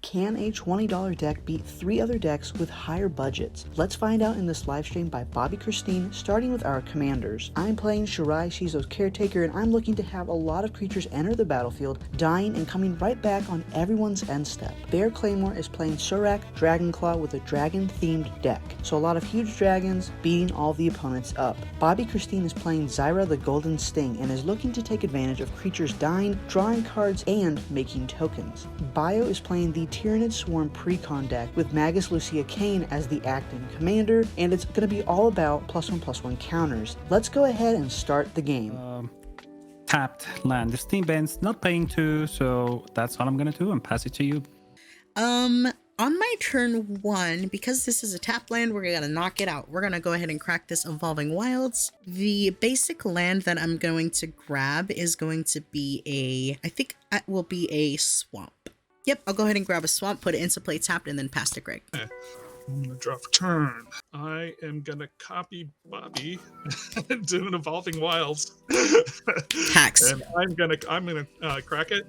Can a $20 deck beat 3 other decks with higher budgets? Let's find out in this livestream by Bobbie-Christine, starting with our commanders. I'm playing Shirai Shizo's Caretaker, and I'm looking to have a lot of creatures enter the battlefield, dying and coming right back on everyone's end step. Bear Claymore is playing Surak Dragonclaw with a dragon-themed deck, so a lot of huge dragons beating all the opponents up. Bobbie-Christine is playing Zyra the Golden Sting and is looking to take advantage of creatures dying, drawing cards, and making tokens. Bio is playing the Tyrannid Swarm Precon deck with Magus Lucia Kane as the acting commander, and it's going to be all about +1/+1 counters. Let's go ahead and start the game. Tapped land. The Steam Band's not paying 2, so that's all I'm going to do and pass it to you. On my turn 1, because this is a tap land, we're going to knock it out. We're going to go ahead and crack this Evolving Wilds. The basic land that I'm going to grab is going to be I think it will be a swamp. Yep, I'll go ahead and grab a swamp, put it into play tapped, and then pass to Greg. Okay. I'm going to draw for turn. I am going to copy Bobbie and do an Evolving Wilds. Hacks. And I'm going to crack it,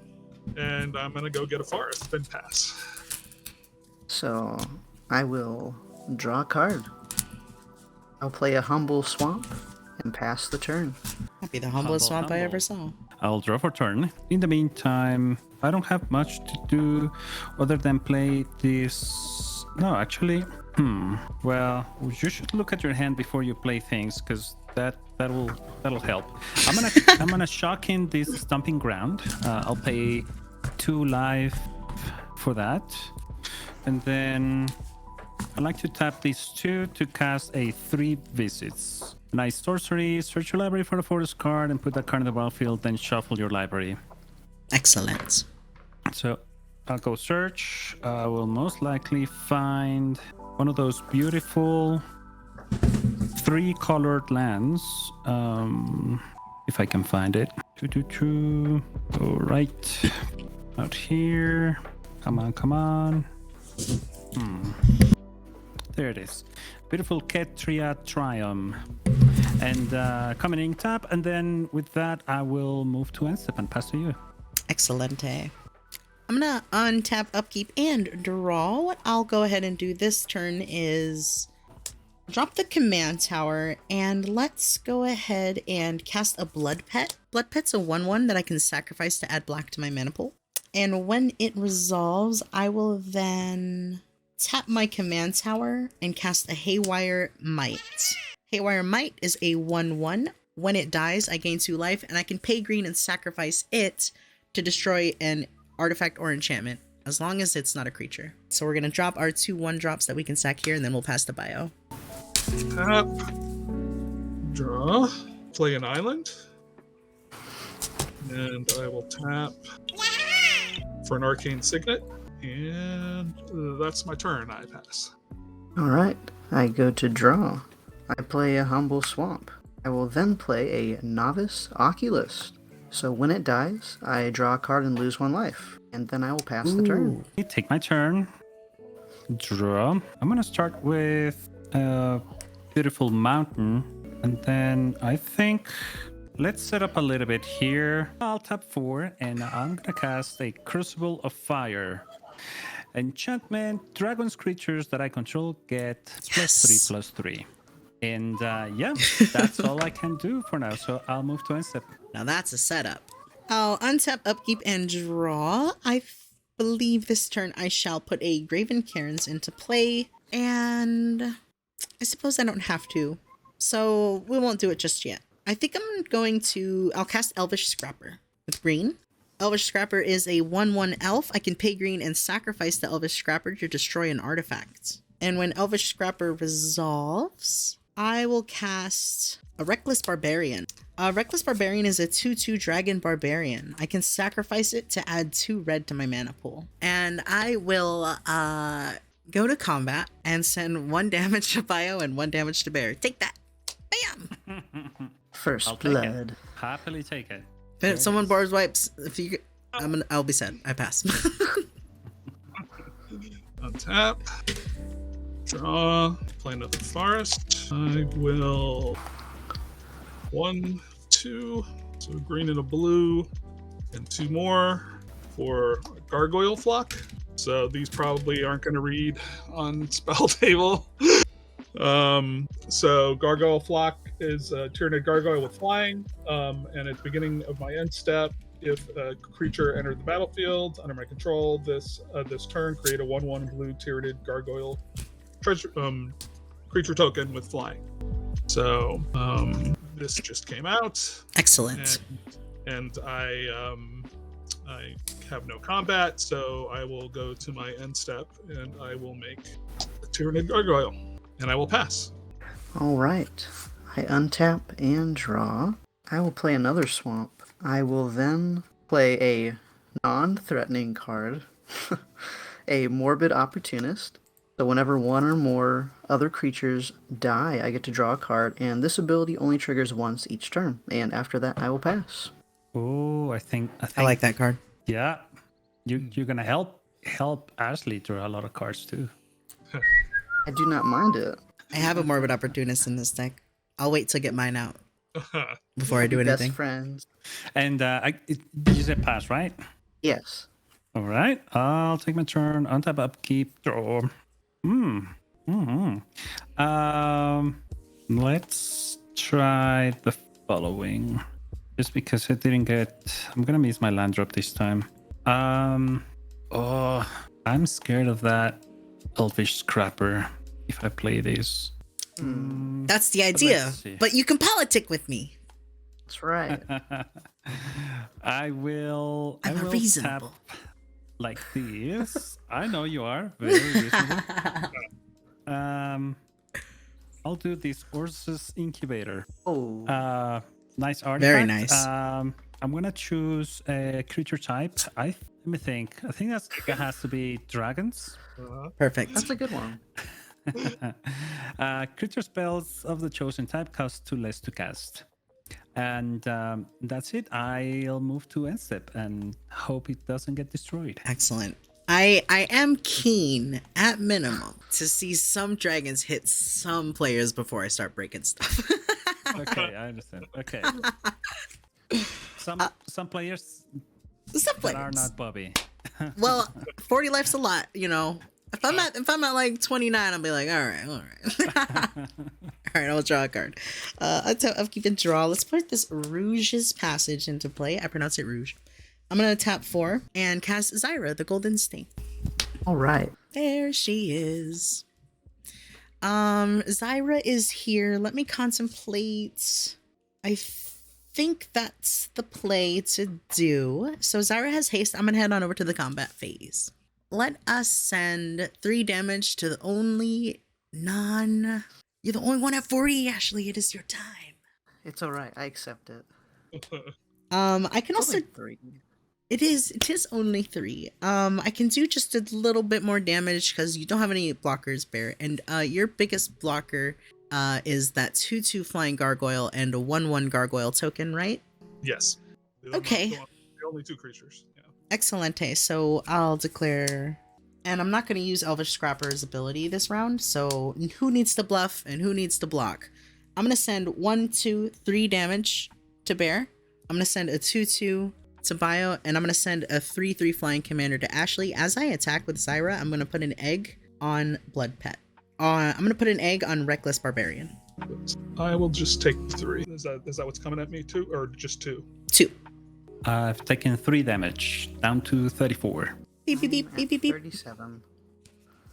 and I'm going to go get a forest, then pass. So, I will draw a card. I'll play a Humble Swamp and pass the turn. That'd be the humblest swamp I ever saw. I'll draw for turn. In the meantime, I don't have much to do other than play this. No, actually, well, you should look at your hand before you play things, because that'll help. I'm gonna shock in this Stomping Ground. I'll pay 2 life for that, and then I like to tap these 2 to cast a 3 visits. Nice sorcery. Search your library for a forest card and put that card in the battlefield. Then shuffle your library. Excellent. So I'll go search. I will most likely find one of those beautiful 3-colored lands. If I can find it. Go right out here. Come on. There it is. Beautiful Ketria Triumph. And coming in tap, and then with that I will move to end step and pass to you. Excellente. I'm gonna untap, upkeep, and draw. What I'll go ahead and do this turn is drop the command tower, and let's go ahead and cast a Blood Pet. Blood Pet's a 1/1 that I can sacrifice to add black to my mana pool. And when it resolves, I will then tap my command tower and cast a Haywire Might. Haywire Might is a 1/1. When it dies, I gain 2 life, and I can pay green and sacrifice it to destroy an artifact or enchantment, as long as it's not a creature. So we're going to drop our 2 1-drops that we can sack here, and then we'll pass the bio. Tap. Draw. Play an island. And I will tap for an Arcane Signet. And that's my turn. I pass. Alright, I go to draw. I play a Humble Swamp. I will then play a Novice Oculist. So when it dies, I draw a card and lose 1 life. And then I will pass the turn. Take my turn. Draw. I'm gonna start with a beautiful mountain. And then I think let's set up a little bit here. I'll tap 4 and I'm gonna cast a Crucible of Fire. Enchantment, dragons creatures that I control get +3/+3. And yeah, that's all I can do for now. So I'll move to end step. Now that's a setup. I'll untap, upkeep, and draw. I believe this turn I shall put a Graven Cairns into play. And I suppose I don't have to. So we won't do it just yet. I think I'll cast Elvish Scrapper with green. Elvish Scrapper is a 1/1 elf. I can pay green and sacrifice the Elvish Scrapper to destroy an artifact. And when Elvish Scrapper resolves, I will cast a Reckless Barbarian. Reckless Barbarian is a 2/2 Dragon Barbarian. I can sacrifice it to add 2 red to my mana pool. And I will go to combat and send 1 damage to Bio and 1 damage to Bear. Take that. Bam! First blood. Happily take it. If someone borrows wipes, I'll be sad. I pass. Untap. Draw. Play another forest. I will 1, 2. So a green and a blue. And 2 more for a Gargoyle Flock. So these probably aren't going to read on spell table. So Gargoyle Flock is a Tyranid Gargoyle with flying. And at the beginning of my end step, if a creature entered the battlefield under my control this turn, create a 1/1 blue Tyranid Gargoyle creature token with flying. So this just came out. Excellent. And I have no combat, so I will go to my end step and I will make a Tyranid Gargoyle, and I will pass. All right. I untap and draw. I will play another swamp. I will then play a non-threatening card, a Morbid Opportunist. So whenever one or more other creatures die, I get to draw a card, and this ability only triggers once each turn. And after that, I will pass. Oh, I think I like that card. Yeah, you're gonna help Ashley draw a lot of cards too. I do not mind it. I have a Morbid Opportunist in this deck. I'll wait to get mine out before I do Best anything. friends. And you said pass, right? Yes. All right, I'll take my turn. Untap, upkeep, draw. Let's try the following. Just because I didn't get, I'm gonna miss my land drop this time. I'm scared of that Elvish Scrapper if I play this. That's the idea. let's see. But you can politic with me. That's right. I will. I'm I will reasonable. tap like this. I know you are very reasonable. I'll do this Ursus Incubator. Oh. Nice artifact. Very nice. I'm gonna choose a creature type. Let me think. I think that has to be dragons. Perfect. That's a good one. Creature spells of the chosen type cost 2 less to cast. And that's it. I'll move to end step and hope it doesn't get destroyed. Excellent. I am keen, at minimum, to see some dragons hit some players before I start breaking stuff. Okay, I understand. Okay. Some players Some that players are not Bobbie. Well, 40 life's a lot, you know. If I'm at like 29, I'll be like, all right. All right, I'll draw a card. I'll keep it draw. Let's put this Rouge's Passage into play. I pronounce it Rouge. I'm gonna tap 4 and cast Zyra, the Golden Stain. All right. There she is. Zyra is here. Let me contemplate. I think that's the play to do. So Zyra has haste. I'm gonna head on over to the combat phase. Let us send 3 damage to the only You're the only one at 40, Ashley. It is your time. It's all right. I accept it. I can also. Only 3. It is only 3. I can do just a little bit more damage because you don't have any blockers, Bear. And your biggest blocker is that 2/2 flying gargoyle and a 1/1 gargoyle token, right? Yes. Okay. The only 2 creatures. Yeah. Excelente. So I'll declare, and I'm not going to use Elvish Scrapper's ability this round. So who needs to bluff and who needs to block? I'm going to send 1, 2, 3 damage to Bear. I'm going to send a 2/2 to Bio, and I'm going to send a 3/3 flying commander to Ashley. As I attack with Zyra, I'm going to put an egg on Blood Pet. I'm going to put an egg on Reckless Barbarian. I will just take 3. Is that what's coming at me too, or just 2? 2. I've taken 3 damage, down to 34. Beep, beep, beep, beep, beep, beep. 37.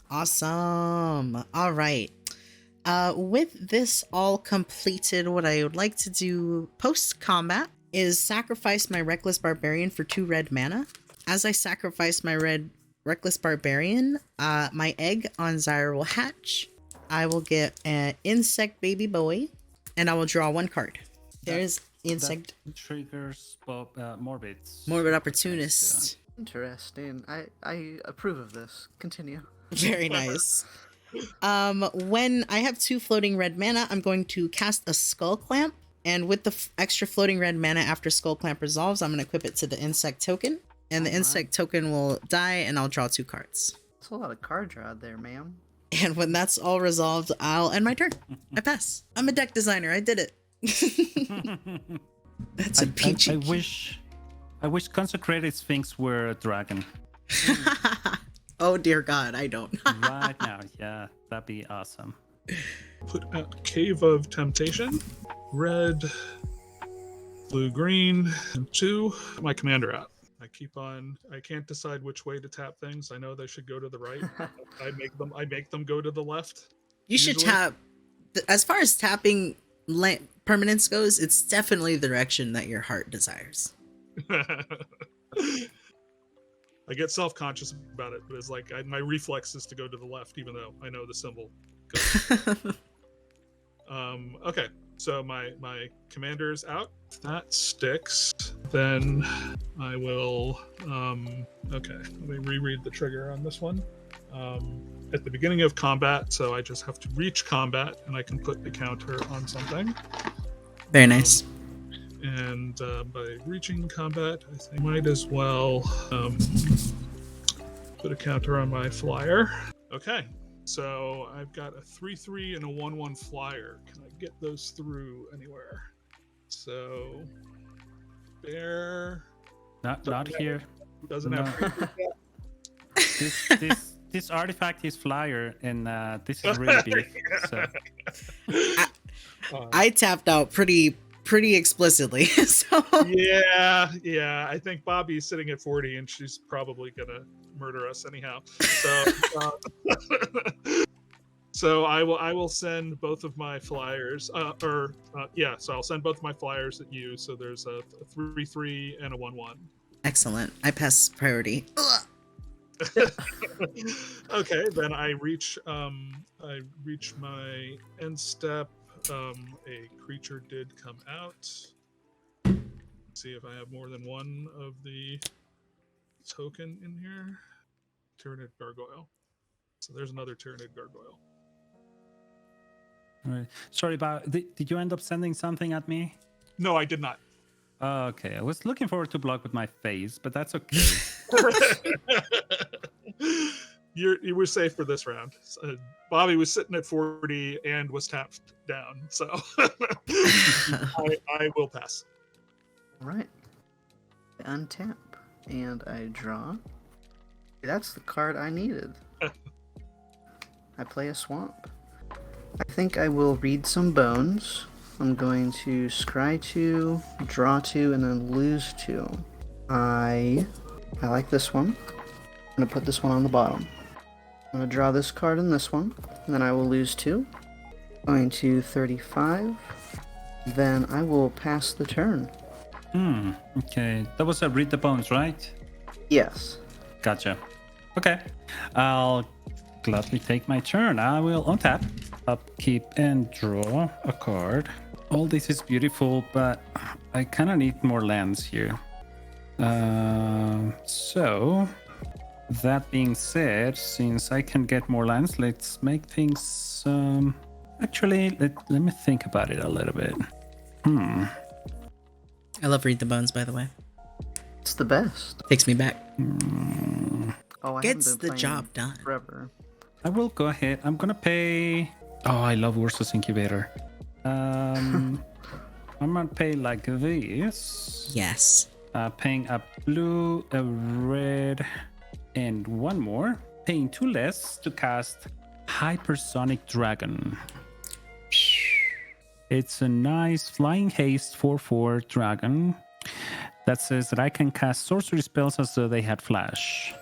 Awesome. All right. With this all completed, what I would like to do post-combat is sacrifice my Reckless Barbarian for 2 red mana. As I sacrifice my red Reckless Barbarian, my egg on Zyra will hatch. I will get an insect baby boy, and I will draw 1 card. There's insect. That triggers Morbid. Morbid Opportunist. Interesting. I approve of this. Continue. Very nice. When I have 2 floating red mana, I'm going to cast a Skull Clamp. And with the extra floating red mana after Skull Clamp resolves, I'm going to equip it to the insect token. And the insect token will die, and I'll draw 2 cards. That's a lot of card draw there, ma'am. And when that's all resolved, I'll end my turn. I pass. I'm a deck designer. I did it. That's a peachy. I wish Consecrated Sphinx were a dragon. Oh dear God, I don't. Right now. Yeah, that'd be awesome. Put out Cave of Temptation. Red, blue, green, and 2. My commander out. I can't decide which way to tap things. I know they should go to the right. I make them go to the left. You should usually. tap. As far as tapping permanence goes, it's definitely the direction that your heart desires. I get self-conscious about it, but it's like my reflex is to go to the left, even though I know the symbol goes. Okay, so my commander's out. If that sticks, then I will. Okay, let me reread the trigger on this one. At the beginning of combat, so I just have to reach combat, and I can put the counter on something. Very nice. And by reaching combat, I think I might as well put a counter on my flyer. Okay, so I've got a 3/3 and a 1/1 flyer. Can I get those through anywhere? So, bear. Not here. Doesn't No. have. This artifact is flyer, and this is really big. So. I tapped out pretty explicitly. So Yeah. I think Bobbie's sitting at 40, and she's probably gonna murder us anyhow. So, so I will send both of my flyers. So I'll send both of my flyers at you. So there's a 3/3 and a 1/1. excellent. I pass priority. Ugh. Okay, then I reach my end step. A creature did come out. See if I have more than one of the token in here. Tyrannid Gargoyle. So there's another Tyrannid Gargoyle. All right. Sorry, but did you end up sending something at me? No, I did not. Okay, I was looking forward to block with my face, but that's okay. You were safe for this round. Bobbie was sitting at 40 and was tapped down, so I will pass. All right. I untap and I draw. That's the card I needed. I play a swamp. I think I will read some bones. I'm going to scry 2, draw 2, and then lose 2. I like this one. I'm going to put this one on the bottom. I'm going to draw this card and this one, and then I will lose 2. Going to 35. Then I will pass the turn. Okay. That was a read the bones, right? Yes. Gotcha. Okay. I'll gladly take my turn. I will untap, upkeep, and draw a card. All this is beautiful, but I kind of need more lands here. So, that being said, since I can get more lands, let's make things... Actually, let me think about it a little bit. I love Read the Bones, by the way. It's the best. Takes me back. Oh, I Gets haven't been the playing job done. forever. I will go ahead. I'm gonna pay... Oh, I love Ursus Incubator. I'm gonna pay like this. Yes. Paying a blue, a red, and one more. Paying 2 less to cast Hypersonic Dragon. It's a nice flying haste 4/4 dragon that says that I can cast sorcery spells as though they had flash.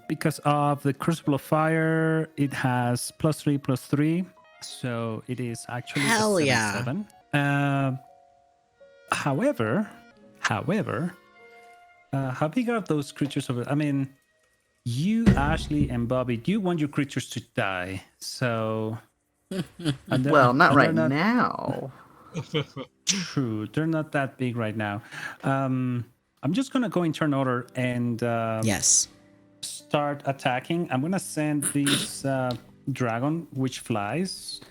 Because of the Crucible of Fire, it has +3/+3, so it is actually Hell a 7/7. yeah. However, how big are those creatures over? I mean, you, Ashley, and Bobbie, you want your creatures to die, so. Well, not right now. True, they're not that big right now. I'm just gonna go in turn order and Yes. start attacking. I'm gonna send this dragon which flies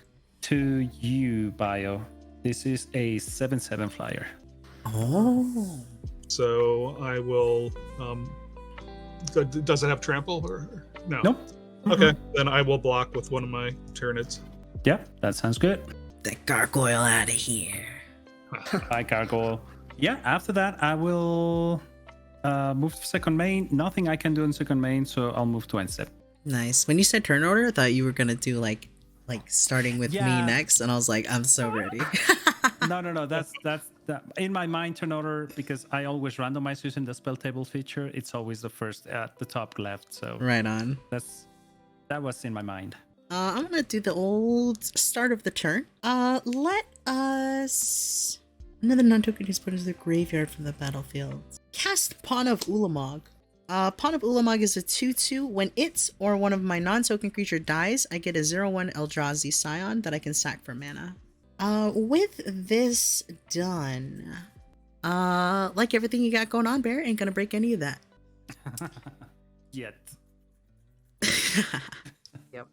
to you, Bio. This is a 7/7 flyer. Oh. So I will. Does it have trample or no? Nope. Okay, then I will block with one of my Tyrannids. Yeah, that sounds good. The gargoyle out of here. Hi, Gargoyle. Yeah, after that, I will move to second main. Nothing I can do in second main, so I'll move to end step. Nice. When you said turn order, I thought you were gonna do like starting with me next, and I was like, I'm so ready. No. That's in my mind turn order, because I always randomize using the spell table feature. It's always the first at the top left. So Right on. that was in my mind. I'm gonna do the old start of the turn. Let us another non-token is put into the graveyard from the battlefield. Cast Pawn of Ulamog. Pawn of Ulamog is a 2/2. When it or one of my non-token creature dies, I get a 0/1 Eldrazi Scion that I can sack for mana. With this done, like everything you got going on, Bear, ain't gonna break any of that. Yet. Yep.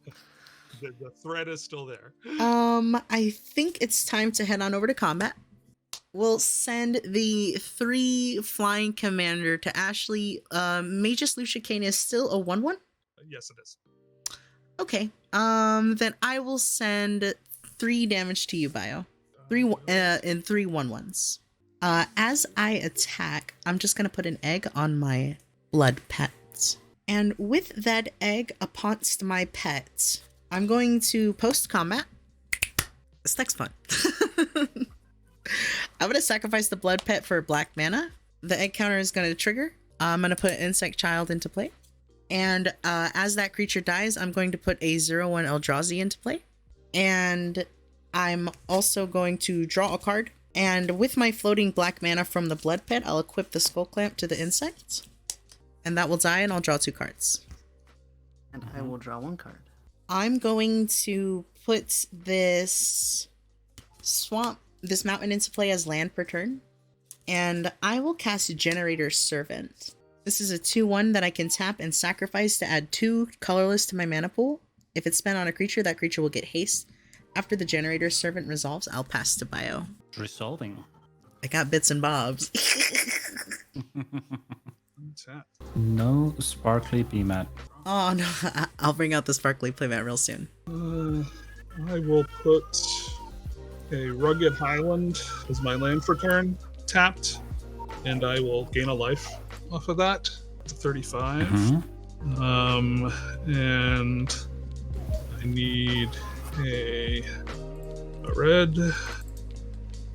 The threat is still there. I think it's time to head on over to combat. We'll send the 3 flying commander to Ashley. Magus Lucia Kane is still a 1/1? Yes, it is. Okay. Then I will send 3 damage to you, Bio. 3 in 3 1/1s. As I attack, I'm just gonna put an egg on my blood pets. And with that egg upon my pet, I'm going to post combat. This next fun. I'm gonna sacrifice the blood pet for black mana. The egg counter is gonna trigger. I'm gonna put Insect Child into play. And as that creature dies, I'm going to put a 0/1 Eldrazi into play. And I'm also going to draw a card. And with my floating black mana from the blood pet, I'll equip the Skull Clamp to the insect. And that will die, and I'll draw 2 cards. And I will draw 1 card. I'm going to put this mountain into play as land per turn. And I will cast Generator Servant. This is a 2/1 that I can tap and sacrifice to add 2 colorless to my mana pool. If it's spent on a creature, that creature will get haste. After the Generator Servant resolves, I'll pass to Bio. Resolving. I got bits and bobs. No sparkly BMAT. Oh no, I'll bring out the sparkly playmat real soon. I will put a Rugged Highland as my land for turn, tapped, and I will gain a life off of that. 35. And I need a red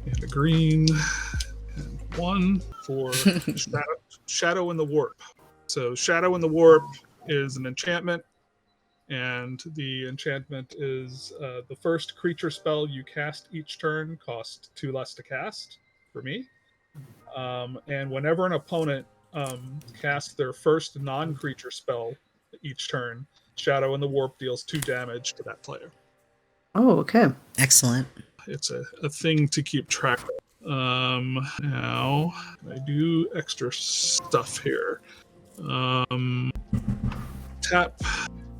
and a green and 1 for Shadow in the Warp. So Shadow in the Warp is an enchantment, and the enchantment is the first creature spell you cast each turn costs 2 less to cast for me. And whenever an opponent casts their first non-creature spell each turn, Shadow in the Warp deals 2 damage to that player. Oh, okay. Excellent. It's a thing to keep track of. Now I do extra stuff here. Tap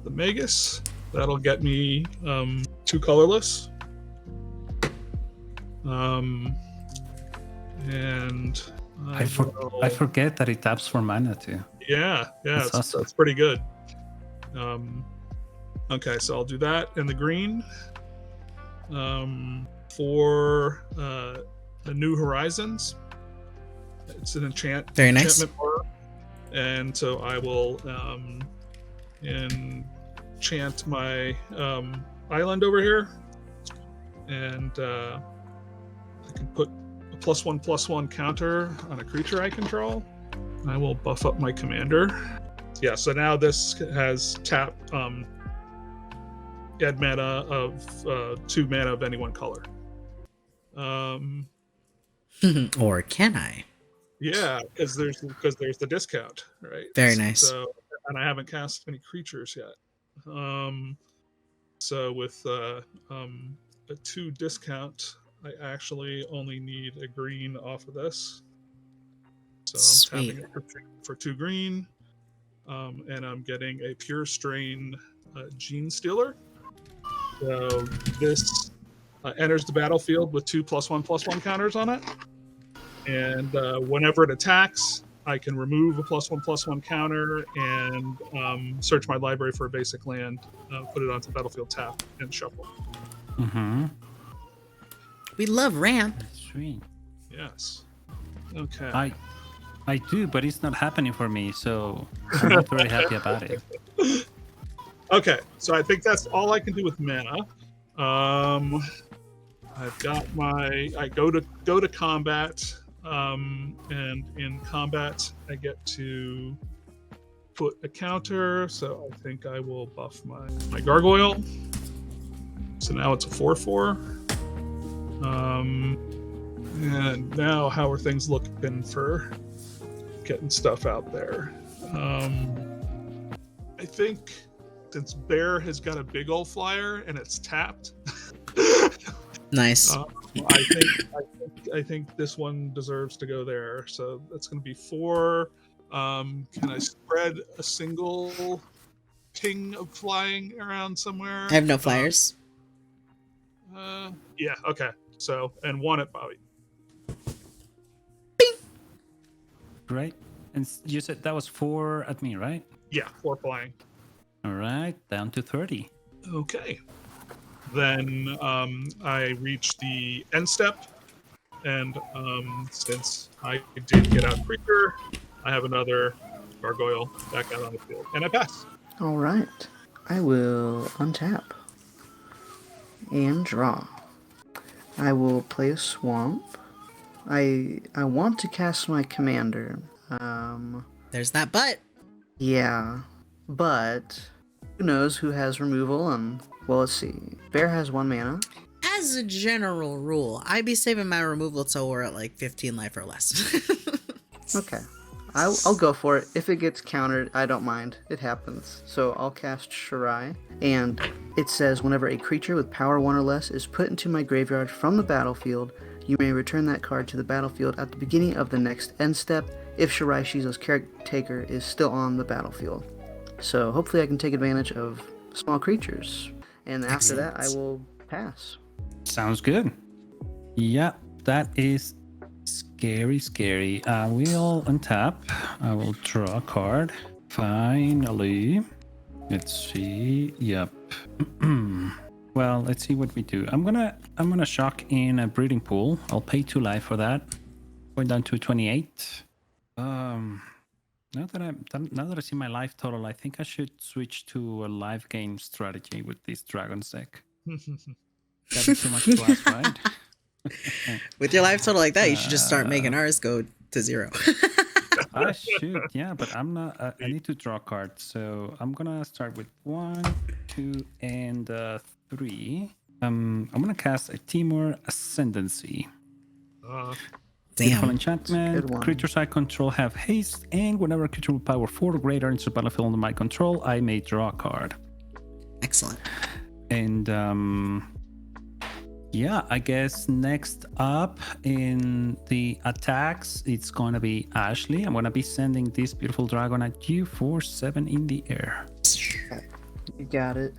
the Magus. That'll get me 2 colorless. And I forget that it taps for mana too. Yeah, That's awesome. That's pretty good. Okay, so I'll do that in the green. For the New Horizons, it's an Very nice. enchantment word, and so I will enchant my island over here, and I can put a +1/+1 counter on a creature I control. I will buff up my commander. Yeah, so now this has tap add mana of 2 mana of any one color. Or can I? Yeah, because there's the discount, right? Very nice. So, and I haven't cast any creatures yet. So with a 2 discount, I actually only need a green off of this. So I'm tapping it for 2 green, and I'm getting a Pure Strain Gene Stealer. So this enters the battlefield with 2 +1/+1 counters on it, and whenever it attacks, I can remove a +1/+1 counter and search my library for a basic land, put it onto battlefield tap, and shuffle. We love ramp. Sweet. Yes. Okay. I do, but it's not happening for me, so I'm not very happy about it. Okay, so I think that's all I can do with mana. I've got I go to combat, and in combat I get to put a counter. So I think I will buff my gargoyle. So now it's a 4/4. And now how are things looking for getting stuff out there? I think since Bear has got a big old flyer and it's tapped. Nice. I think this one deserves to go there. So that's going to be 4. Can I spread a single ping of flying around somewhere? I have no flyers. Yeah. Okay. So and 1 at Bobbie. Right? And you said that was 4 at me, right? Yeah, 4 flying. All right, down to 30. Okay. Then I reach the end step, and since I did get out creature, I have another gargoyle back out on the field, and I pass. All right. I will untap and draw. I will play a swamp. I want to cast my commander. There's that butt. Yeah, but who knows who has removal? And well, let's see. Bear has 1 mana. As a general rule, I'd be saving my removal till we're at like 15 life or less. Okay, I'll go for it. If it gets countered, I don't mind. It happens. So I'll cast Shirai, and it says whenever a creature with power 1 or less is put into my graveyard from the battlefield, you may return that card to the battlefield at the beginning of the next end step if Shirai Shizo's caretaker is still on the battlefield. So hopefully I can take advantage of small creatures. And after that, I will pass. Sounds good. Yeah, that is scary. I will untap. I will draw a card. Finally. Let's see. Yep. Well, let's see what we do. I'm gonna shock in a breeding pool. I'll pay 2 life for that. Going down to 28. Now that I see my life total, I think I should switch to a live game strategy with this Dragon's deck. That'd be too much to ask, right? With your life total like that, you should just start making ours go to 0. I should, yeah, but I'm not. I need to draw cards, so I'm gonna start with 1, 2, and 3. I'm gonna cast a Timur Ascendancy. Beautiful Damn. enchantment. Good one. Creatures I control have haste, and whenever a creature with power 4 or greater enters the battlefield under my control, I may draw a card. Excellent. And yeah, I guess next up in the attacks, it's gonna be Ashley. I'm gonna be sending this beautiful dragon at you for 7 in the air. You got it.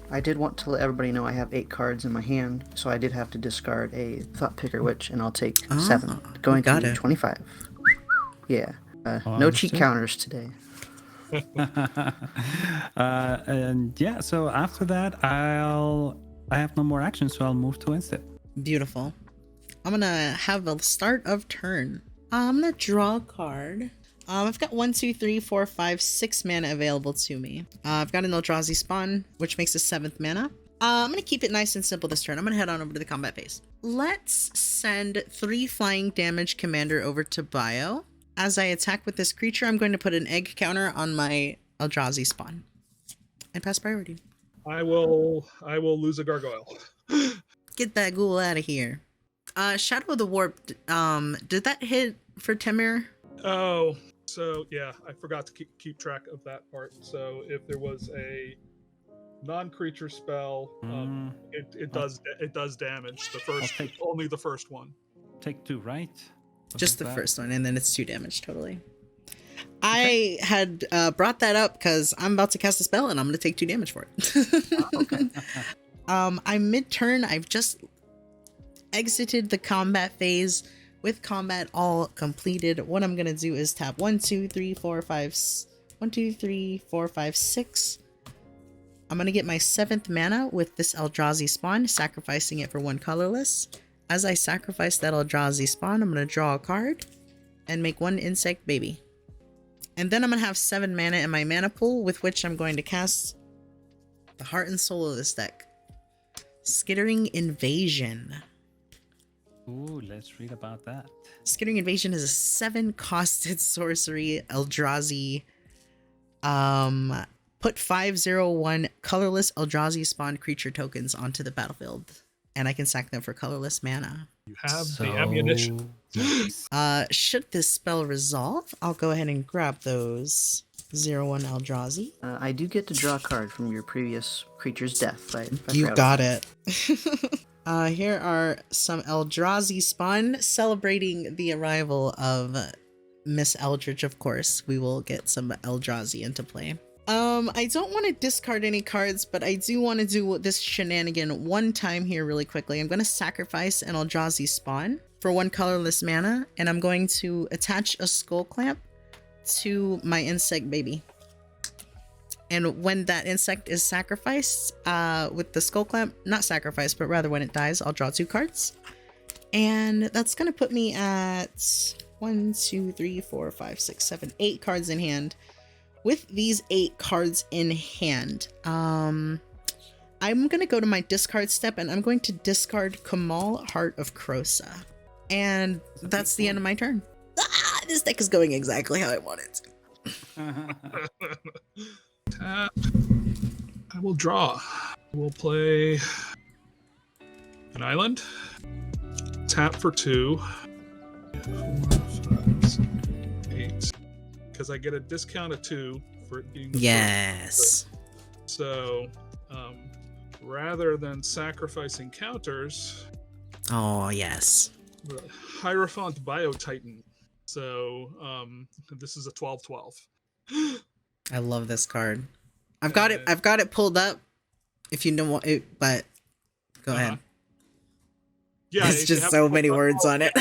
I did want to let everybody know I have 8 cards in my hand, so I did have to discard a Thought Picker Witch, and I'll take 7. Going got to it. 25. Yeah. No cheat understood. counters today. And yeah, so after that, I have no more action, so I'll move to end step. Beautiful. I'm gonna have a start of turn. I'm gonna draw a card. I've got 1, 2, 3, 4, 5, 6 mana available to me. I've got an Eldrazi spawn, which makes a 7th mana. I'm gonna keep it nice and simple this turn. I'm gonna head on over to the combat phase. Let's send 3 flying damage commander over to Bio. As I attack with this creature, I'm going to put an egg counter on my Eldrazi spawn. And pass priority. I will lose a gargoyle. Get that ghoul out of here. Shadow of the Warp, did that hit for Temur? Oh, so yeah, I forgot to keep track of that part. So if there was a non-creature spell, it does damage. The first, only the first one. Take 2, right? Just the first one, and then it's 2 damage totally. I had brought that up because I'm about to cast a spell and I'm going to take 2 damage for it. Okay. I'm mid-turn. I've just exited the combat phase. With combat all completed, what I'm going to do is tap 1, 2, 3, 4, 5, 1, 2, 3, 4, 5, 6. I'm going to get my 7th mana with this Eldrazi spawn, sacrificing it for 1 colorless. As I sacrifice that Eldrazi spawn, I'm going to draw a card. and make 1 insect baby. And then I'm going to have 7 mana in my mana pool, with which I'm going to cast the heart and soul of this deck. Skittering Invasion. Ooh, let's read about that. Skittering Invasion is a 7-costed sorcery, Eldrazi. Put 5/0/1 colorless Eldrazi spawned creature tokens onto the battlefield, and I can sack them for colorless mana. You have the ammunition. Nice. Should this spell resolve, I'll go ahead and grab those 0/1 Eldrazi. I do get to draw a card from your previous creature's death. You got it. Here are some Eldrazi spawn celebrating the arrival of Miss Eldritch, of course. We will get some Eldrazi into play. I don't want to discard any cards, but I do want to do this shenanigan one time here really quickly. I'm going to sacrifice an Eldrazi spawn for 1 colorless mana, and I'm going to attach a skull clamp to my insect baby. And when that insect is sacrificed, with the skull clamp, not sacrificed, but rather when it dies, I'll draw 2 cards. And that's going to put me at 1, 2, 3, 4, 5, 6, 7, 8 cards in hand. With these 8 cards in hand, I'm going to go to my discard step, and I'm going to discard Kamal, Heart of Krosa. And that's the end of my turn. This deck is going exactly how I want it to. Tap. I will draw. We'll play an island. Tap for 2. 4, 5, 6, 8. Because I get a discount of 2 for it being the Yes. first. So, rather than sacrificing counters, Oh, yes. the Hierophant Biotitan. So, this is a 12/12. I love this card. I've got it pulled up if you don't want it, but go ahead. Yeah, There's if you just have so to many look words on it.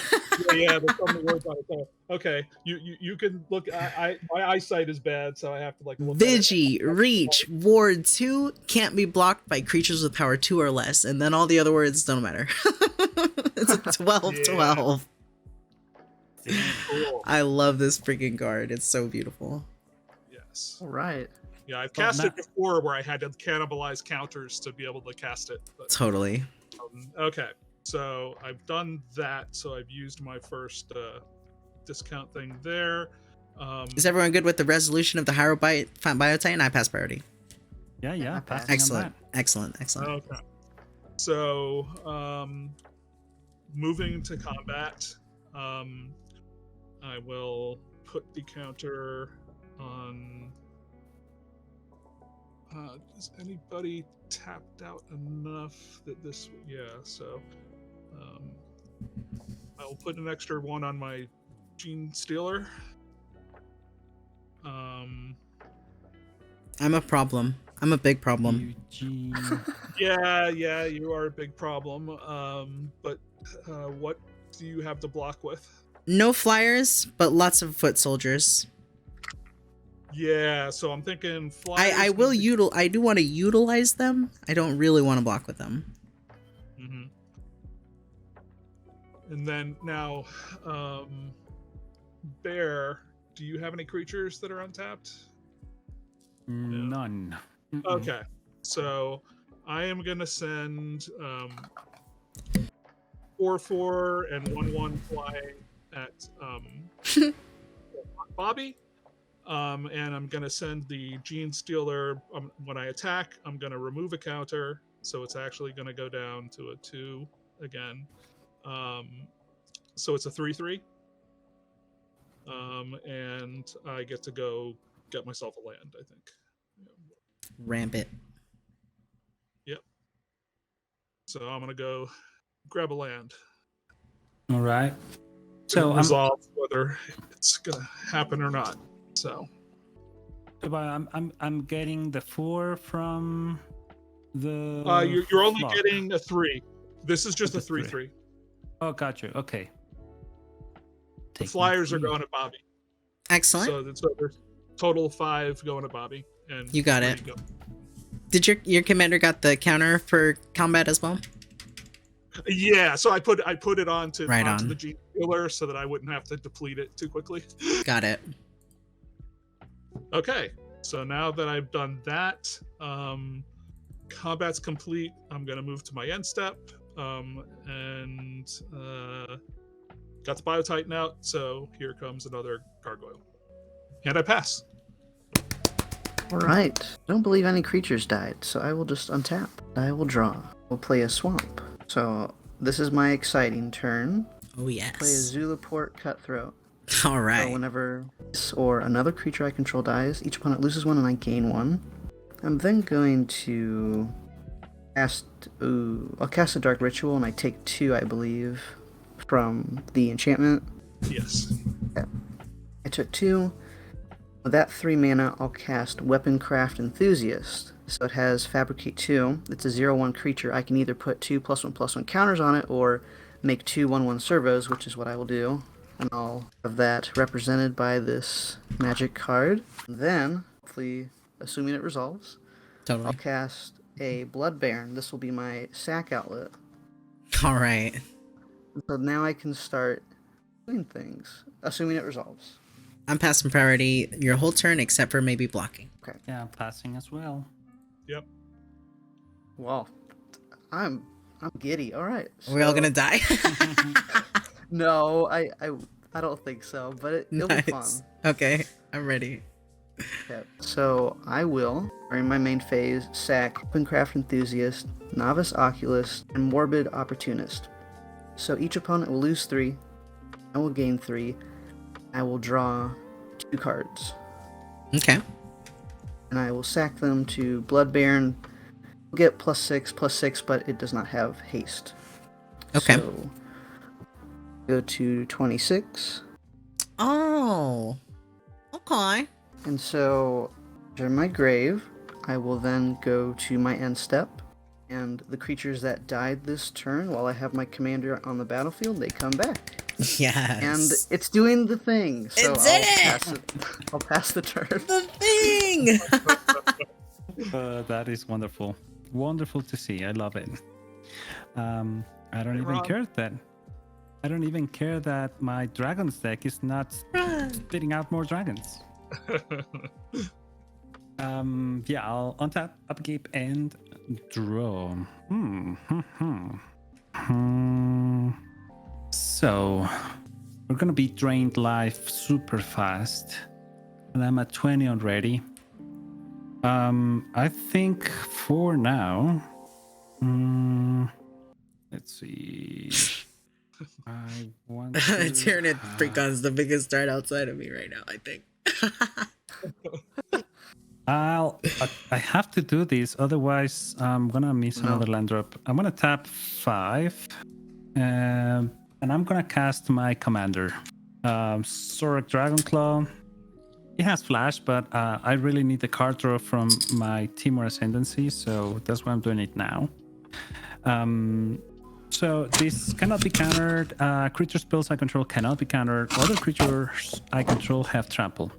yeah, there's so many words on it. So, okay, you can look. My eyesight is bad, so I have to like look. Vigi, Reach, Ward 2 can't be blocked by creatures with power 2 or less, and then all the other words don't matter. It's a 12/12. Cool. I love this freaking card. It's so beautiful. Yes. All right. Yeah, I've cast it before where I had to cannibalize counters to be able to cast it. But, Totally. okay, so I've done that. So I've used my first discount thing there. Is everyone good with the resolution of the Biotitan? I pass priority. Yeah. passing on Excellent. that. Excellent. Okay. So, moving to combat, I will put the counter on. Is anybody tapped out enough that this? Yeah. So, I will put an extra 1 on my Gene Stealer. I'm a problem. I'm a big problem. Eugene. Yeah, you are a big problem. But what do you have to block with? No flyers, but lots of foot soldiers. Yeah, so I'm thinking flyers. I do want to utilize them. I don't really want to block with them. Mm-hmm. And then now, Bear, do you have any creatures that are untapped? None. Okay, so I am gonna send 4/4 and 1/1 flying at Bobbie. And I'm gonna send the Gene Stealer. When I attack, I'm gonna remove a counter, so it's actually gonna go down to a 2 again. So it's a 3/3. And I get to go get myself a land, I think. Ramp it. Yep. So I'm gonna go grab a land. All right. So resolve whether it's gonna happen or not. So I'm getting the 4 from the. You're only flock. getting a 3. This is just a 3/3. Oh, gotcha. Okay. The flyers are going to Bobbie. Excellent. So there's total 5 going to Bobbie, and You got it. go. Did your commander got the counter for combat as well? Yeah, so I put it onto Right on. the Gene healer so that I wouldn't have to deplete it too quickly. Got it. Okay, so now that I've done that, combat's complete. I'm gonna move to my end step, and got the Biotitan out. So here comes another gargoyle, and I pass. Alright. I don't believe any creatures died, so I will just untap. I will draw. We'll play a swamp. So this is my exciting turn. Oh, yes. Play a Zulaport Cutthroat. All So right. whenever this or another creature I control dies, each opponent loses one and I gain one. I'm then going to cast... I'll cast a Dark Ritual and I take 2, I believe, from the enchantment. Yes. I took 2. With that 3 mana, I'll cast Weaponcraft Enthusiast. So it has Fabricate 2. It's a 0/1 creature. I can either put 2 +1/+1 counters on it, or make 2 1/1 servos, which is what I will do. And I'll have that represented by this magic card. And then, hopefully, assuming it resolves, Totally. I'll cast a Blood Baron. This will be my sack outlet. All right. So now I can start doing things, assuming it resolves. I'm passing priority your whole turn except for maybe blocking. Yeah, I'm passing as well. Yep. Wow, I'm giddy. All right. Are we all gonna die? No, I don't think so, but it'll be fun. Okay, I'm ready. Okay. So I will, during my main phase, sack Opencraft Enthusiast, Novice Oculist, and Morbid Opportunist. So each opponent will lose 3. I will gain 3. I will draw 2 cards. Okay. And I will sack them to Blood Baron. We'll get +6/+6, but it does not have haste. Okay. So go to 26. Oh. Okay. And so, in my grave, I will then go to my end step, and the creatures that died this turn while I have my commander on the battlefield, they come back. Yes. And it's doing the thing, so It did I'll pass the turn. The thing! That is wonderful. Wonderful to see. I love it. I don't even Rob. care that. I don't even care that my dragons deck is not spitting out more dragons. Yeah, I'll untap, upkeep, and draw. So we're gonna be drained life super fast, and I'm at 20 already. I think for now, let's see. I want to Tyranid Freakon's the biggest threat outside of me right now, I think. I have to do this, otherwise I'm gonna miss another land drop. I'm gonna tap 5, and I'm gonna cast my commander, Zorak Dragonclaw. He has flash, but I really need the card draw from my Timur Ascendancy, so that's why I'm doing it now. So this cannot be countered. Creature spells I control cannot be countered. Other creatures I control have trample.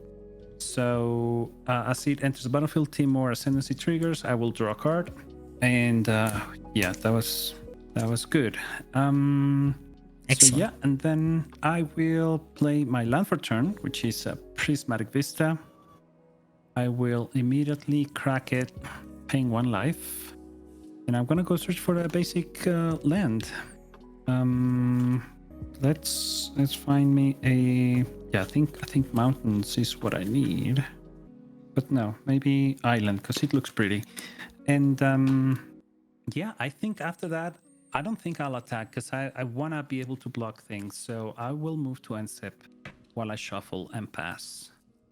So as it enters the battlefield, Timur Ascendancy triggers. I will draw a card, and yeah, that was good. Excellent. So yeah, and then I will play my land for turn, which is a Prismatic Vista. I will immediately crack it, paying 1 life, and I'm gonna go search for a basic land. Let's find me a I think mountains is what I need, but no, maybe island because it looks pretty. And yeah, I think after that, I don't think I'll attack because I want to be able to block things. So I will move to end step while I shuffle and pass.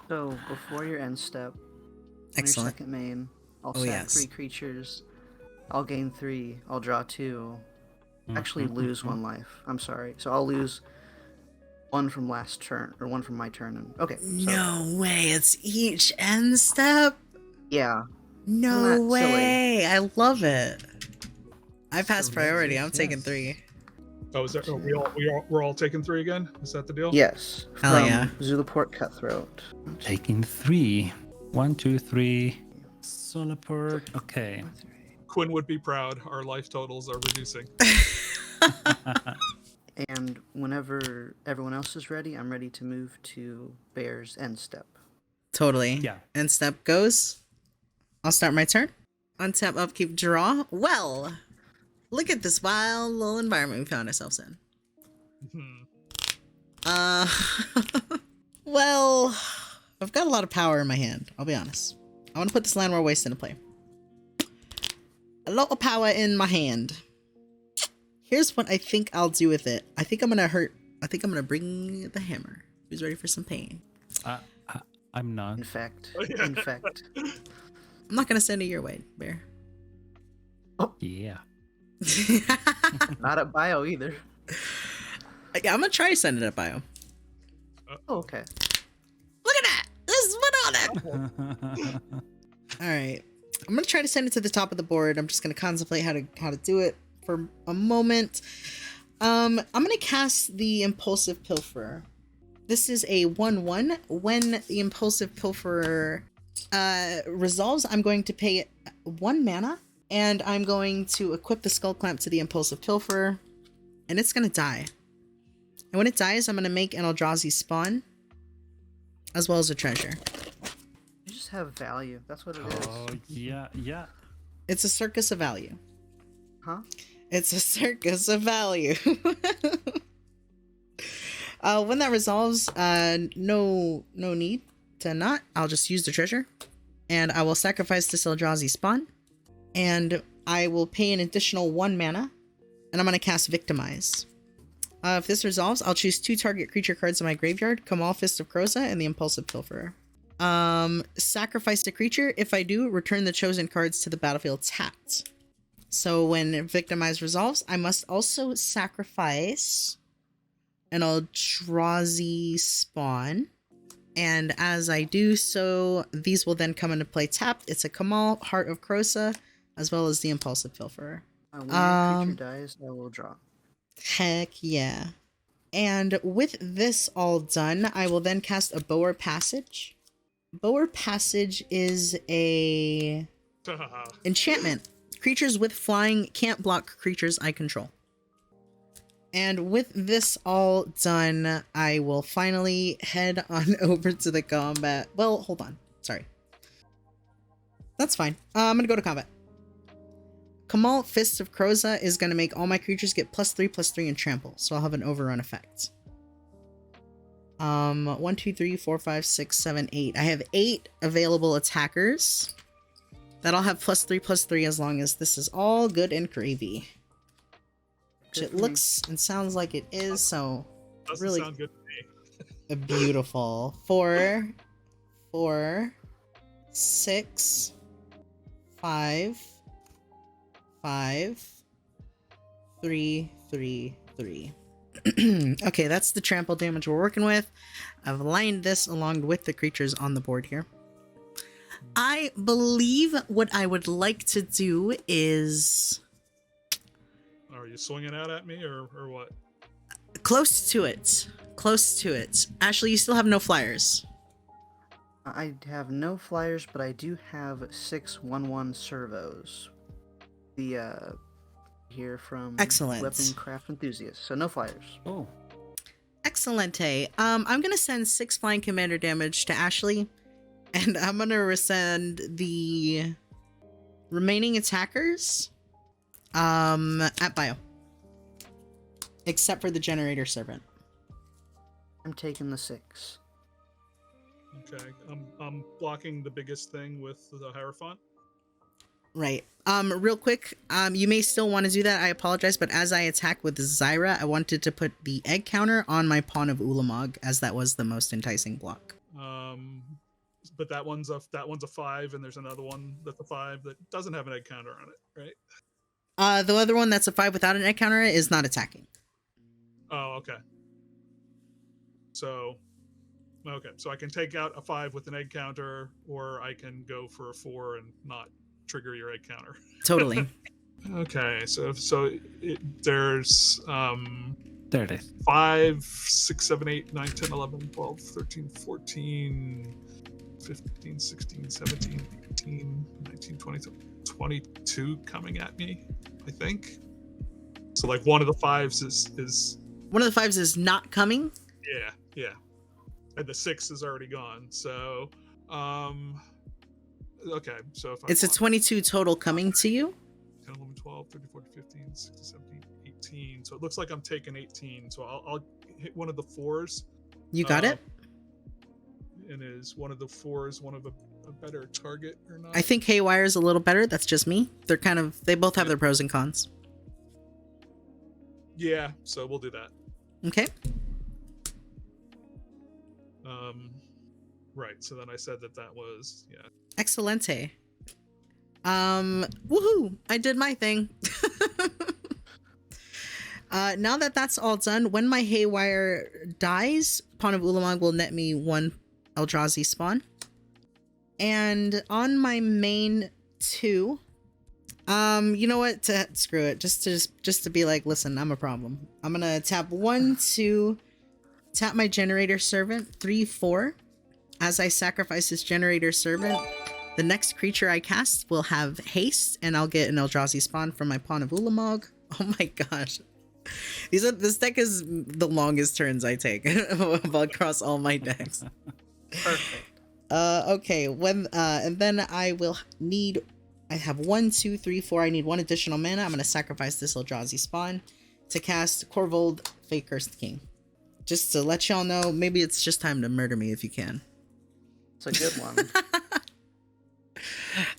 So before your end step, on your Excellent. second main, I'll Oh, sack yes. 3 creatures. I'll gain 3. I'll draw 2. Actually lose 1 life. I'm sorry. So I'll lose 1 from last turn, or 1 from my turn. And okay. So, No way, it's each end step? Yeah. No Isn't that way. I love it. I passed So priority. I'm yes. taking 3. Oh, is that? We're all taking 3 again? Is that the deal? Yes. Hell From yeah. Zulaport Cutthroat. Taking 3. 1, 2, 3. Solaport. Okay. Quinn would be proud. Our life totals are reducing. And whenever everyone else is ready, I'm ready to move to Bear's end step. Totally. Yeah. End step goes. I'll start my turn. Untap, upkeep, draw. Well, look at this wild little environment we found ourselves in. Uh, well, I've got a lot of power in my hand, I'll be honest. I want to put this Land War Waste into play. A lot of power in my hand. Here's what I think I'll do with it. I think I'm gonna bring the hammer. Who's ready for some pain? I'm not. In fact, I'm not gonna send it your way, Bear. Yeah. not at bio either. Yeah, I'm gonna try to send it at bio. Oh, okay. Look at that! This is what on it! Alright. I'm gonna try to send it to the top of the board. I'm just gonna contemplate how to do it for a moment. I'm gonna cast the Impulsive Pilferer. This is a 1/1. When the Impulsive Pilferer resolves, I'm going to pay it 1 mana, and I'm going to equip the Skull Clamp to the Impulsive Pilferer, and it's gonna die. And when it dies, I'm gonna make an Eldrazi spawn, as well as a treasure. You just have value. That's what it is. Oh, yeah. It's a circus of value. Huh? It's a circus of value. When that resolves, no need to not. I'll just use the treasure, and I will sacrifice this Eldrazi spawn, and I will pay an additional 1 mana, and I'm going to cast Victimize. If this resolves, I'll choose 2 target creature cards in my graveyard, Kamal, Fist of Kroza, and the Impulsive Pilferer. Sacrifice a creature. If I do, return the chosen cards to the battlefield tapped. So when Victimize resolves, I must also sacrifice an Eldrazi spawn. And as I do so, these will then come into play tapped. It's a Kamal, Heart of Krosa, as well as the Impulsive Pilferer. When your creature dies, I will draw. Heck yeah. And with this all done, I will then cast a Bower Passage. Bower Passage is a enchantment. Creatures with flying can't block creatures I control. And with this all done, I will finally head on over to the combat. Well, hold on. Sorry. That's fine. I'm going to go to combat. Kamal, Fist of Kroza is going to make all my creatures get +3/+3 and trample. So I'll have an overrun effect. 1, 2, 3, 4, 5, 6, 7, 8. I have 8 available attackers. That'll have +3/+3 as long as this is all good and gravy. Which it looks and sounds like it is, so Doesn't really sound good to me. beautiful. 4, 4, 6, 5, 5, 3, 3, 3. Okay, that's the trample damage we're working with. I've aligned this along with the creatures on the board here. I believe what I would like to do is... Are you swinging out at me or what? Close to it. Close to it. Ashley, you still have no flyers. I have no flyers, but I do have 6 1/1 servos. The here from Excellent. Weapon Craft Enthusiast. So no flyers. Oh. Excellente. I'm gonna send 6 flying commander damage to Ashley, and I'm gonna resend the remaining attackers at bio. Except for the generator servant. I'm taking the 6. Okay, I'm blocking the biggest thing with the Hierophant. Right. Real quick, you may still want to do that. I apologize, but as I attack with Zyra, I wanted to put the egg counter on my Pawn of Ulamog, as that was the most enticing block. But that one's a 5, and there's another one that's a 5 that doesn't have an egg counter on it, right? The other one that's a 5 without an egg counter is not attacking. Oh, okay. So I can take out a 5 with an egg counter, or I can go for a 4 and not trigger your egg counter. Totally. Okay, so there's There it is. 5, 6, 7, 8, 9, 10, 11, 12, 13, 14, 15, 16, 17, 18, 19, 20, 22 coming at me, I think. So like one of the 5s is one of the 5s is not coming. Yeah. And the 6 is already gone. So, okay. So if It's a 22 total coming to you. 10, 11, 12, 13, 14, 15, 16, 17, 18. So it looks like I'm taking 18. So I'll hit one of the 4s. You got it? And is one of the 4s one of a better target or not? I think Haywire is a little better. That's just me. They both have their pros and cons. Yeah, so we'll do that. Okay. Right. So then I said that was, yeah. Excelente. Woohoo! I did my thing. Now that that's all done, when my Haywire dies, Pawn of Ulamog will net me 1 Eldrazi spawn. And on my main 2, you know what? Screw it. Just to be like, listen, I'm a problem. I'm gonna tap 1, 2, tap my Generator Servant, 3, 4. As I sacrifice this Generator Servant, the next creature I cast will have haste, and I'll get an Eldrazi spawn from my Pawn of Ulamog. Oh my gosh. This deck is the longest turns I take across all my decks. Perfect. Okay, and then I have 1, 2, 3, 4. I need 1 additional mana. I'm gonna sacrifice this Eldrazi spawn to cast Corvold, Fake Cursed King. Just to let y'all know, maybe it's just time to murder me if you can. It's a good one.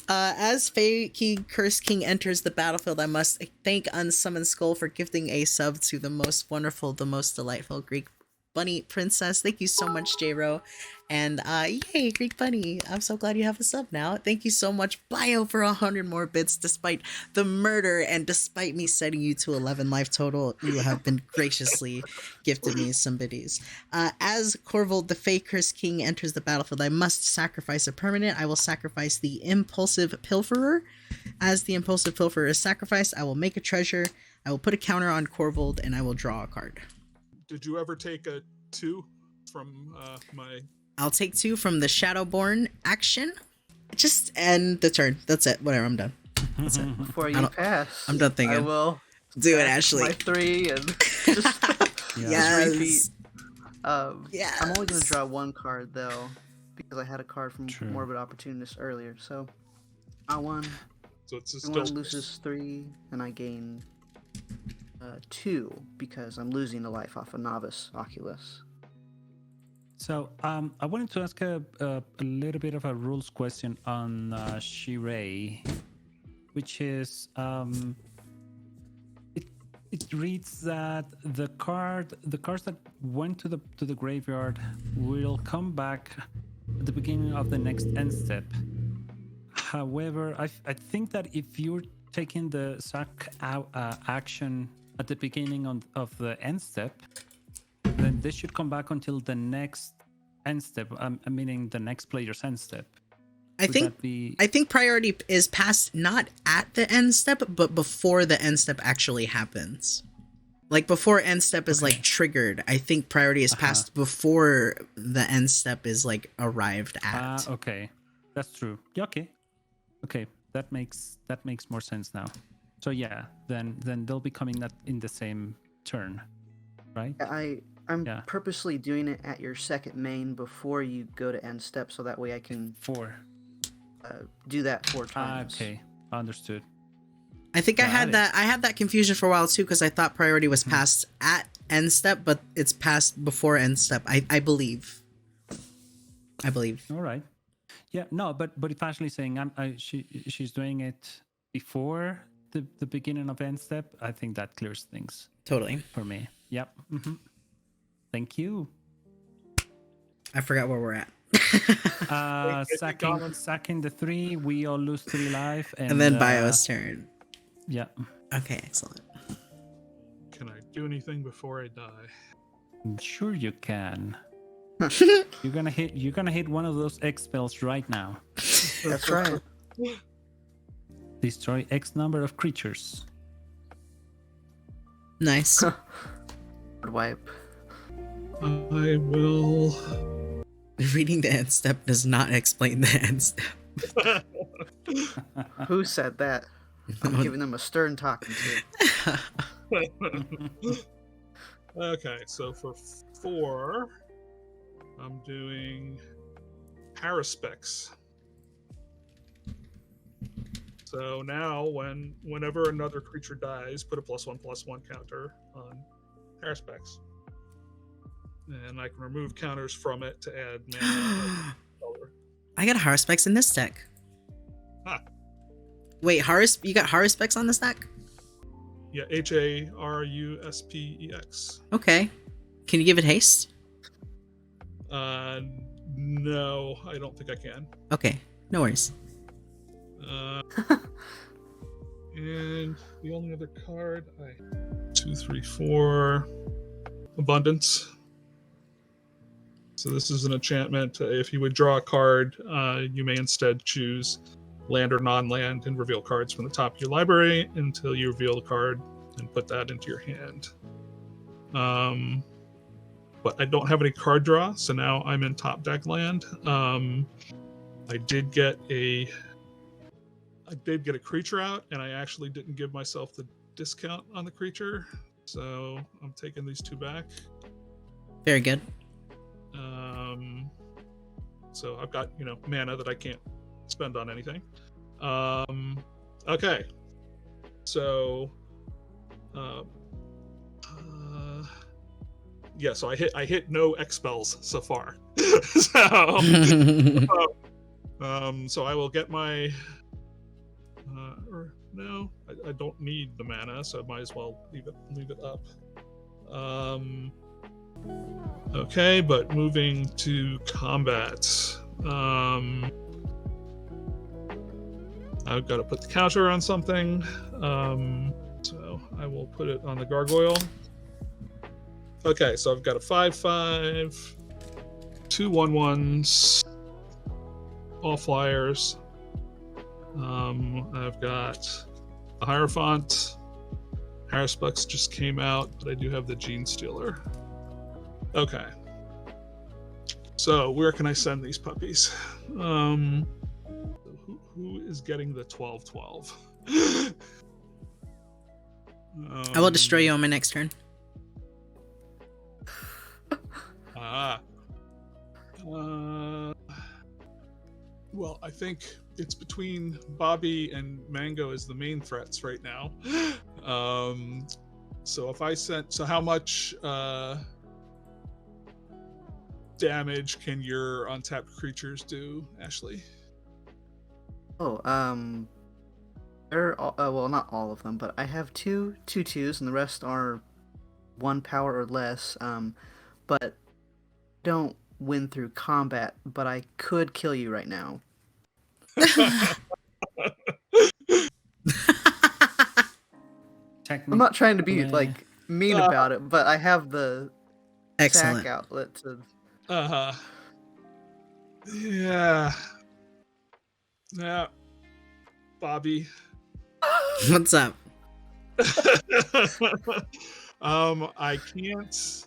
As Fake Cursed King enters the battlefield, I must thank Unsummoned Skull for gifting a sub to the most wonderful, the most delightful Greek Bunny Princess. Thank you so much, J-Ro. And yay, Greek Bunny. I'm so glad you have a sub now. Thank you so much, Bio, for 100 more bits. Despite the murder and despite me setting you to 11 life total, you have been graciously gifted me some biddies. As Corvold, the Fake Cursed King, enters the battlefield, I must sacrifice a permanent. I will sacrifice the Impulsive Pilferer. As the Impulsive Pilferer is sacrificed, I will make a treasure. I will put a counter on Corvold, and I will draw a card. Did you ever take a 2 from my... I'll take 2 from the Shadowborn action. Just end the turn. That's it. Whatever, I'm done. That's it. Before you pass, I'm done thinking. I will Do it, cast Ashley. my 3 and just, Yes. repeat. Yes. I'm only going to draw 1 card, though, because I had a card from True. Morbid Opportunist earlier. So, I won. So it's One still... loses 3, and I gain 2, because I'm losing a life off a Novice Oculus. So I wanted to ask a little bit of a rules question on Shirei, which is it reads that the cards that went to the graveyard will come back at the beginning of the next end step. However, I think that if you're taking the sack out action at the beginning of the end step, then they should come back until the next end step, meaning the next player's end step. I think priority is passed not at the end step, but before the end step actually happens. Like before end step is like triggered. I think priority is passed before the end step is like arrived at. Okay, that's true. Yeah, okay, that makes more sense now. So yeah, then they'll be coming in the same turn, right? I'm purposely doing it at your second main before you go to end step, so that way I can do that 4 times. Okay, understood. I think I had that confusion for a while too, because I thought priority was passed at end step, but it's passed before end step. I believe. All right. Yeah, no, but if Ashley's saying she's doing it before the beginning of end step, I think that clears things. Totally. For me. Yep. Mm-hmm. Thank you. I forgot where we're at. Sacking the 3, we all lose 3 life, and then Bio's turn. Yeah. Okay, excellent. Can I do anything before I die? Sure you can. You're gonna hit one of those X spells right now. That's right. Destroy X number of creatures. Nice. Wipe. I will... Reading the end step does not explain the end step. Who said that? I'm giving them a stern talking to. Okay, so for 4, I'm doing Haruspex. So now, whenever another creature dies, put a +1/+1 counter on Haruspex, and I can remove counters from it to add mana. I got Haruspex in this deck. Huh. Wait, you got Haruspex on this deck? Yeah, Haruspex. Okay. Can you give it haste? No, I don't think I can. Okay, no worries. And the only other card 2, 3, 4 Abundance. So this is an enchantment. If you would draw a card, you may instead choose land or non-land and reveal cards from the top of your library until you reveal the card and put that into your hand. But I don't have any card draw, so now I'm in top deck land. I did get a creature out, and I actually didn't give myself the discount on the creature, so I'm taking these 2 back. Very good. So I've got mana that I can't spend on anything. Okay, so yeah, so I hit no X spells so far. So I will get my no, I don't need the mana, so I might as well leave it up. Okay, but moving to combat. I've got to put the counter on something. So I will put it on the gargoyle. Okay, so I've got a 5/5, 2 1/1s, all flyers. I've got a Hierophant. Haruspex just came out, but I do have the Gene Stealer. Okay. So where can I send these puppies? Who is getting the 12/12? I will destroy you on my next turn. Well, I think it's between Bobbie and Mango as the main threats right now. So if I sent, so how much damage can your untapped creatures do, Ashley? Oh, they're all, well, not all of them, but I have 2 2/2s, and the rest are 1 power or less. But don't win through combat. But I could kill you right now. I'm not trying to be like mean about it, but I have the Excellent sack outlet to. Yeah. Yeah. Bobbie. What's up? I can't.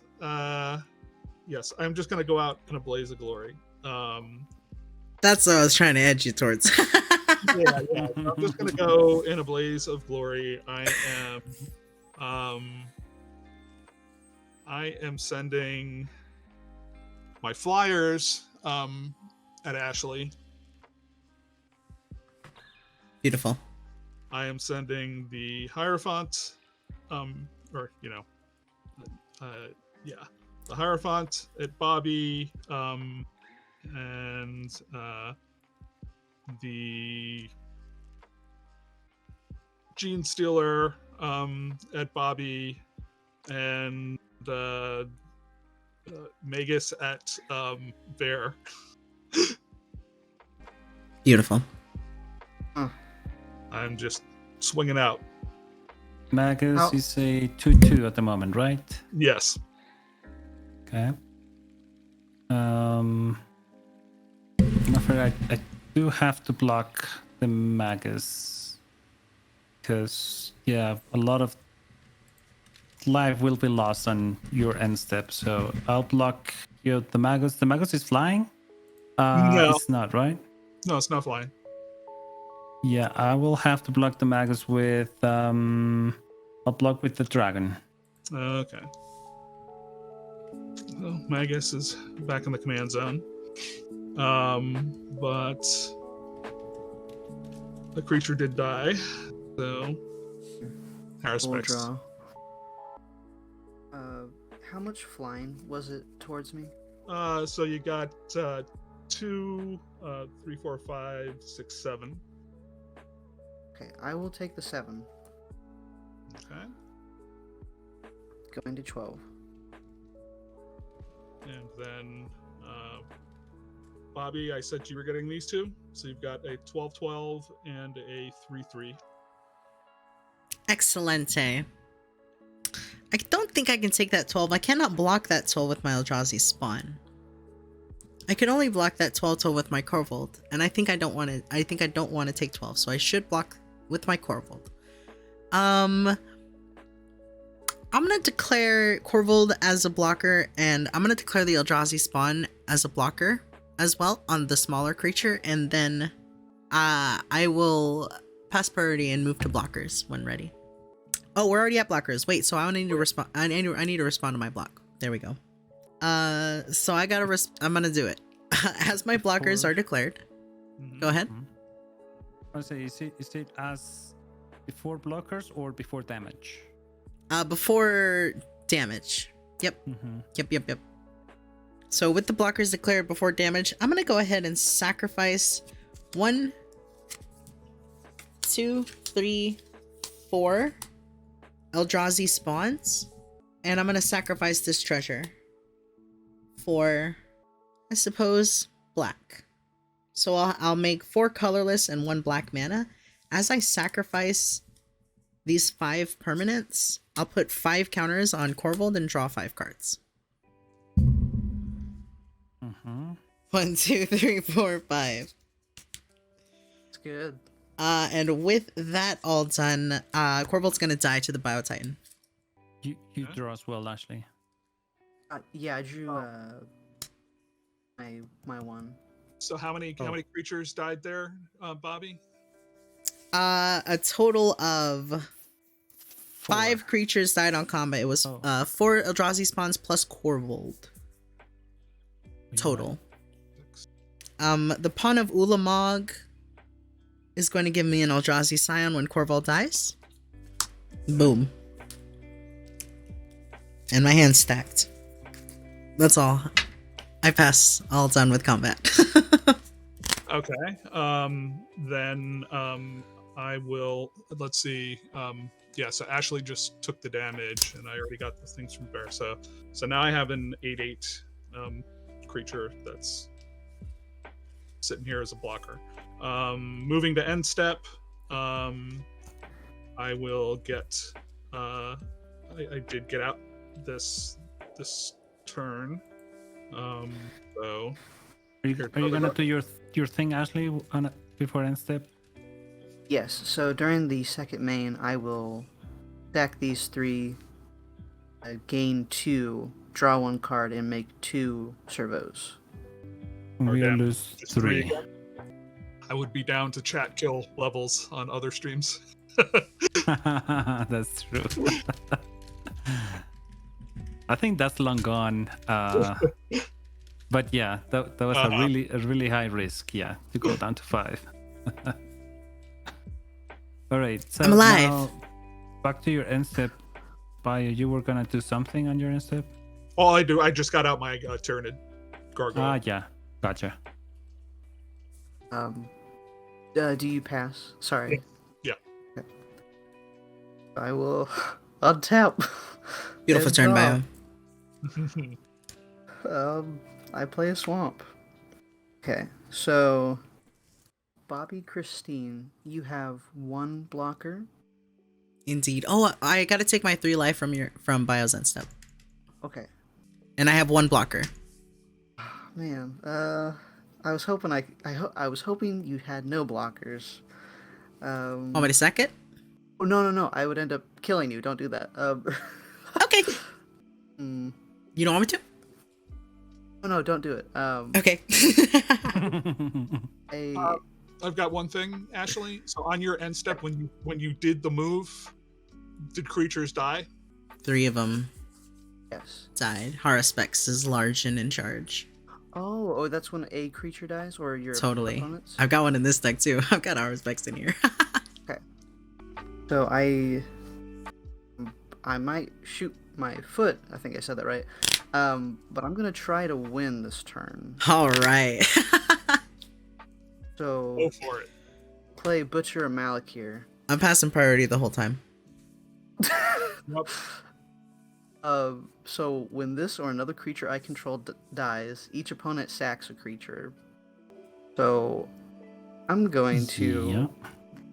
Yes, I'm just gonna go out in a blaze of glory. That's what I was trying to edge you towards. Yeah. I'm just gonna go in a blaze of glory. I am sending my flyers at Ashley. Beautiful. I am sending the Hierophant, the Hierophant at Bobbie, and the Gene Stealer at Bobbie, and Magus at Bear. Beautiful. I'm just swinging out. Magus is a 2/2 at the moment, right? Yes. Okay. I'm afraid I do have to block the Magus. Because, yeah, a lot of life will be lost on your end step. So I'll block the Magus. The Magus is flying? No. It's not, right? No, it's not flying. Yeah, I will have to block the Magus with... I'll block with the dragon. Okay. Well, Magus is back in the command zone. But the creature did die, so Harris We'll picks. draw. How much flying was it towards me? So you got 2, 3, 4, 5, 6, 7. Okay, I will take the 7. Okay. Going to 12. And then Bobbie, I said you were getting these two. So you've got a 12-12 and a 3-3. Excellente. I don't think I can take that 12. I cannot block that 12 with my Eldrazi spawn. I can only block that 12 with my Corvold, and I think I don't want to. I think I don't want to take 12, so I should block with my Corvold. I'm gonna declare Corvold as a blocker, and I'm gonna declare the Eldrazi spawn as a blocker as well on the smaller creature, and then I will pass priority and move to blockers when ready. Oh, we're already at blockers. Wait, so I need to respond. I need to respond to my block. There we go. So I gotta. I'm gonna do it as my blockers are declared. Mhm. Go ahead. I was say, is it as before blockers or before damage? Before damage. Yep. Mm-hmm. Yep. So with the blockers declared before damage, I'm gonna go ahead and sacrifice 1, 2, 3, 4 Eldrazi spawns, and I'm gonna sacrifice this treasure for, I suppose, black. So I'll make 4 colorless and 1 black mana. As I sacrifice these 5 permanents, I'll put 5 counters on Corvold and draw 5 cards. Mm-hmm. 1, 2, 3, 4, 5. It's good. And with that all done, Corvold's gonna die to the Biotitan. You draw as well, Ashley. Yeah, I drew my one. So how many creatures died there, Bobbie? A total of 5 creatures died on combat. It was 4 Eldrazi spawns plus Corvold total. The Pawn of Ulamog is going to give me an Eldrazi Scion when Corvold dies. Boom. And my hand's stacked. That's all. I pass. All done with combat. Okay. Then I will. Let's see. Yeah. So Ashley just took the damage, and I already got the things from Bear. So now I have an 8/8 creature that's sitting here as a blocker. Moving to end step. I will get. I did get out this turn. So. Are you gonna do your thing, Ashley, before end step? Yes, so during the second main, I will stack these 3, gain 2, draw 1 card, and make 2 servos. We damn, lose just 3. I would be down to chat kill levels on other streams. That's true. I think that's long gone. But yeah, that was a really high risk. Yeah, to go down to 5. All right, so I'm alive. now back to your end step. Bio, you were gonna do something on your end step? All I do, I just got out my Tyranid Gargoyle. Yeah, gotcha. Do you pass? Sorry. Yeah. Okay. I will untap. Beautiful and turn, draw. Bio. I play a swamp. Okay, so Bobbie-Christine, you have 1 blocker. Indeed. Oh, I gotta take my 3 life from Bio's end step. Okay. And I have 1 blocker. Man, I was hoping I was hoping you had no blockers. Want me to sack it? Oh no! I would end up killing you. Don't do that. Okay. You don't want me to? Oh no! Don't do it. Okay. I've got one thing, Ashley. So on your end step, when you did the move, did creatures die? 3 of them. Yes. died. Haruspex is large and in charge. Oh, that's when a creature dies, or your Totally. opponents? I've got one in this deck too. I've got Haruspex in here. Okay. So I might shoot my foot. I think I said that right. But I'm gonna try to win this turn. All right. So Go for it. play Butcher or Malakir. I'm passing priority the whole time. Yep. So when this or another creature I control dies, each opponent sacks a creature. So I'm going to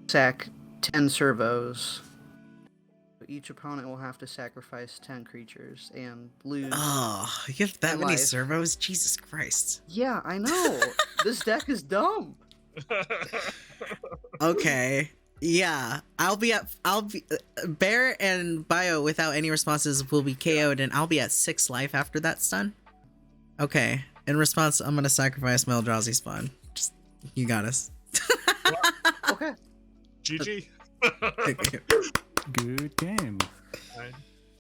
sack 10 servos. Each opponent will have to sacrifice 10 creatures and lose. Oh, you have that 10 many life. servos? Jesus Christ. Yeah, I know. This deck is dumb. Okay. Yeah, I'll be Bear and Bio without any responses will be KO'd, and I'll be at 6 life after that's done. Okay. In response, I'm gonna sacrifice Meldrazi spawn. Just, you got us. Okay. GG. Good game. Fine.